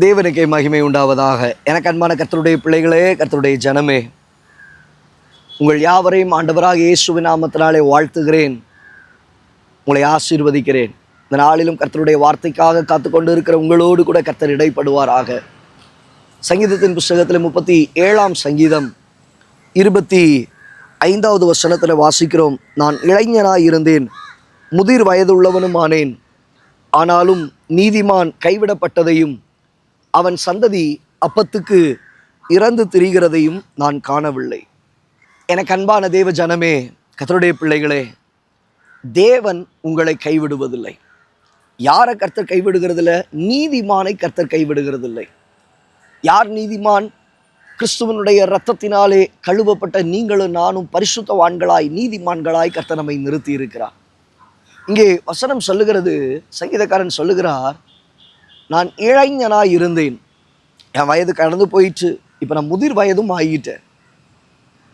தேவனுக்கே மகிமை உண்டாவதாக. எனக்கு அன்பான கர்த்தருடைய பிள்ளைகளே, கர்த்தருடைய ஜனமே, உங்கள் யாவரையும் ஆண்டவராக இயேசுவின் நாமத்தினாலே வாழ்த்துகிறேன். உங்களை ஆசீர்வதிக்கிறேன். இந்த நாளிலும் கர்த்தருடைய வார்த்தைக்காக காத்துக்கொண்டு இருக்கிற உங்களோடு கூட கர்த்தர் இடைப்படுவாராக. சங்கீதத்தின் புஸ்தகத்தில் 37ஆம் சங்கீதம் 25வது வசனத்தில் வாசிக்கிறோம். நான் இளைஞனாய் இருந்தேன், முதிர் வயதுள்ளவனும் ஆனேன். ஆனாலும் நீதிமான் கைவிடப்பட்டதையும் அவன் சந்ததி அப்பத்துக்கு இறந்து திரிகிறதையும் நான் காணவில்லை. எனக்கு அன்பான தேவ ஜனமே, கர்த்தருடைய பிள்ளைகளே, தேவன் உங்களை கைவிடுவதில்லை. யாரை கர்த்தர் கைவிடுகிறதில்லை? நீதிமானை கர்த்தர் கைவிடுகிறதில்லை. யார் நீதிமான்? கிறிஸ்துவனுடைய இரத்தத்தினாலே கழுவப்பட்ட நீங்களும் நானும் பரிசுத்தவான்களாய் நீதிமான்களாய் கர்த்தர் நம்மை நிறுத்தி இருக்கிறார். இங்கே வசனம் சொல்லுகிறது, சங்கீதக்காரன் சொல்லுகிறார், நான் இளைஞனாய் இருந்தேன், என் வயது கடந்து போயிடுச்சு, இப்போ நான் முதிர் வயதும் ஆகிட்டேன்.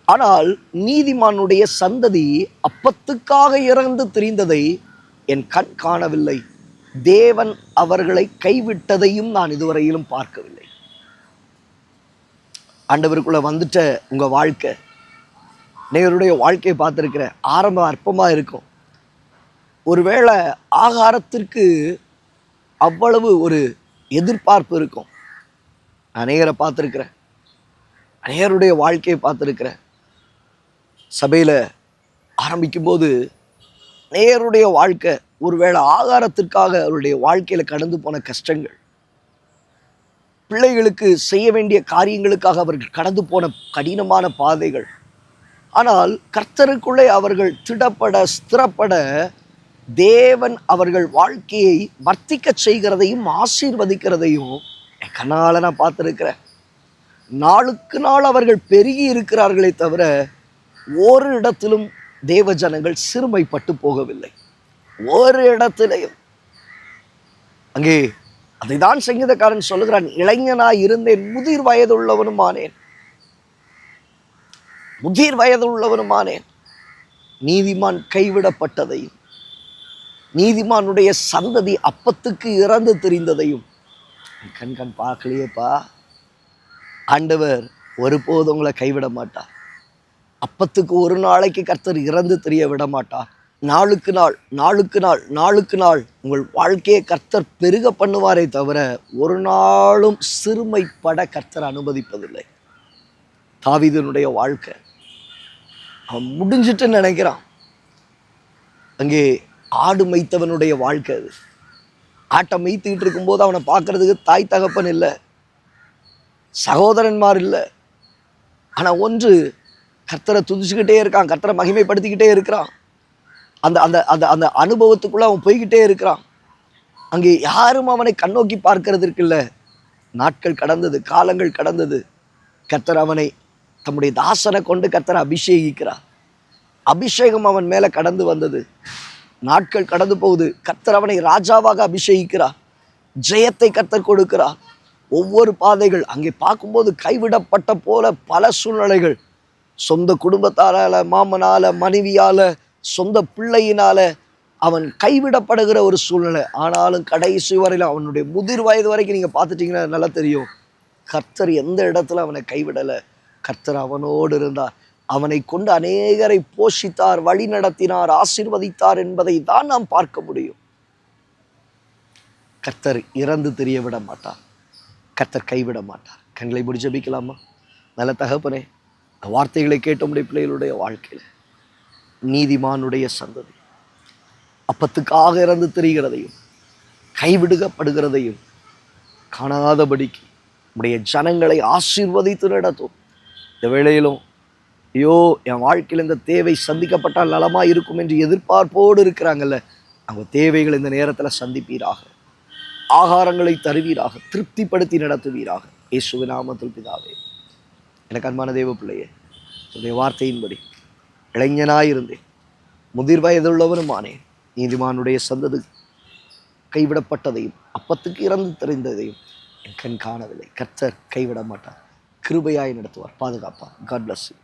ஆனால் நீதிமானுடைய சந்ததி அப்பத்துக்காக இறந்து திரிந்ததை என் கண் காணவில்லை. தேவன் அவர்களை கைவிட்டதையும் நான் இதுவரையிலும் பார்க்கவில்லை. ஆண்டவருக்குள்ள வந்துட்ட உங்கள் வாழ்க்கை, நேருடைய வாழ்க்கையை பார்த்துருக்கிற ஆரம்ப அற்பமாக இருக்கும். ஒருவேளை ஆகாரத்திற்கு அவ்வளவு ஒரு எதிர்பார்ப்பு இருக்கும். அநேகரை பார்த்துருக்கிறேன், அநேகருடைய வாழ்க்கையை பார்த்துருக்கிறேன். சபையில் ஆரம்பிக்கும்போது அநேகருடைய வாழ்க்கை ஒருவேளை ஆகாரத்திற்காக அவருடைய வாழ்க்கையில் கடந்து போன கஷ்டங்கள், பிள்ளைகளுக்கு செய்ய வேண்டிய காரியங்களுக்காக அவர்கள் கடந்து போன கடினமான பாதைகள். ஆனால் கர்த்தருக்குள்ளே அவர்கள் திடப்பட ஸ்திரப்பட தேவன் அவர்கள் வாழ்க்கையை வர்த்திக்க செய்கிறதையும் ஆசீர்வதிக்கிறதையும் என் கண்ணால் நான் பார்த்துருக்கிறேன். நாளுக்கு நாள் அவர்கள் பெருகி இருக்கிறார்களே தவிர ஒரு இடத்திலும் தேவ ஜனங்கள் சிறுமைப்பட்டு போகவில்லை. ஒரு இடத்திலையும். அங்கே அதை தான் சங்கீதக்காரன் சொல்லுகிறான், இளைஞனாய் இருந்தேன், முதிர் வயதுள்ளவனுமானேன். முதிர் வயதுள்ளவனுமானேன். நீதிமான் கைவிடப்பட்டதையும் நீதிமானுடைய சந்ததி அப்பத்துக்கு இறந்து தெரிந்ததையும் கண் பார்க்கலையேப்பா. ஆண்டவர் ஒருபோதும் உங்களை கைவிட மாட்டார். அப்பத்துக்கு ஒரு நாளைக்கு கர்த்தர் இறந்து தெரிய விட மாட்டார். நாளுக்கு நாள் நாளுக்கு நாள் நாளுக்கு நாள் உங்கள் வாழ்க்கையை கர்த்தர் பெருக பண்ணுவாரே தவிர ஒரு நாளும் சிறுமைப்பட கர்த்தர் அனுமதிப்பதில்லை. தாவீதுனுடைய வாழ்க்கை, அவன் முடிஞ்சிட்டு நினைக்கிறான். அங்கே ஆடு மேய்த்தவனுடைய வாழ்க்கை அது. ஆட்டை மேய்த்துக்கிட்டு இருக்கும்போது அவனை பார்க்கறதுக்கு தாய் தகப்பன் இல்லை, சகோதரன்மார் இல்லை. ஆனால் ஒன்று, கர்த்தரை துதிச்சுக்கிட்டே இருக்கான், கர்த்தரை மகிமைப்படுத்திக்கிட்டே இருக்கிறான். அந்த அந்த அந்த அந்த அனுபவத்துக்குள்ளே அவன் போய்கிட்டே இருக்கிறான். அங்கே யாரும் அவனை கண்ணோக்கி பார்க்கறதுக்கு இல்லை. நாட்கள் கடந்தது, காலங்கள் கடந்தது. கர்த்தர் அவனை தம்முடைய தாசனை கொண்டு கர்த்தரை அபிஷேகிக்கிறார். அபிஷேகம் அவன் மேலே கடந்து வந்தது. நாட்கள் கடந்து போகுது. கர்த்தர் அவனை ராஜாவாக அபிஷேகிக்கிறார். ஜெயத்தை கர்த்தர் கொடுக்கிறார். ஒவ்வொரு பாதைகள் அங்கே பார்க்கும்போது கைவிடப்பட்ட போல பல சூழ்நிலைகள், சொந்த குடும்பத்தாரால, மாமனால, மனைவியால, சொந்த பிள்ளையினால அவன் கைவிடப்படுகிற ஒரு சூழ்நிலை. ஆனாலும் கடைசி வரையில் அவனுடைய முதிர் வயது வரைக்கும் நீங்கள் பார்த்துட்டிங்கன்னா நல்லா தெரியும், கர்த்தர் எந்த இடத்துல அவனை கைவிடலை. கர்த்தர் அவனோடு இருந்தார். அவனை கொண்டு அநேகரை போஷித்தார், வழி நடத்தினார், ஆசீர்வதித்தார் என்பதை தான் நாம் பார்க்க முடியும். கர்த்தர் இறந்து தெரிய விட மாட்டார். கர்த்தர் கைவிட மாட்டார். கண்களை மூடி ஜெபிக்கலாமா? நல்ல தகப்பனே, வார்த்தைகளை கேட்ட உம்முடைய பிள்ளைகளுடைய வாழ்க்கையில் நீதிமானுடைய சந்ததி அப்பத்துக்காக இறந்து தெரிகிறதையும் கைவிடுகப்படுகிறதையும் காணாதபடிக்கு உடைய ஜனங்களை ஆசீர்வதித்து நடத்தும். இந்த வேளையிலும் ஐயோ, என் வாழ்க்கையில் இந்த தேவை சந்திக்கப்பட்டால் நலமாக இருக்கும் என்று எதிர்பார்ப்போடு இருக்கிறாங்கல்ல, அவங்க தேவைகள் இந்த நேரத்தில் சந்திப்பீராக. ஆகாரங்களை தருவீராக, திருப்திப்படுத்தி நடத்துவீராக. இயேசுவின் நாமத்தில் பிதாவே. எனக்கு அன்பான தேவ பிள்ளையே, உடைய வார்த்தையின்படி இளைஞனாயிருந்தேன், முதிர் வயதுள்ளவனுமானேன். நீதிமானுடைய சந்ததி கைவிடப்பட்டதையும் அப்பத்துக்கு இறந்து தெரிந்ததையும் என் கண் காணவில்லை. கர்த்தர் கைவிட மாட்டார். கிருபையாய் நடத்துவார், பாதுகாப்பார். God bless you.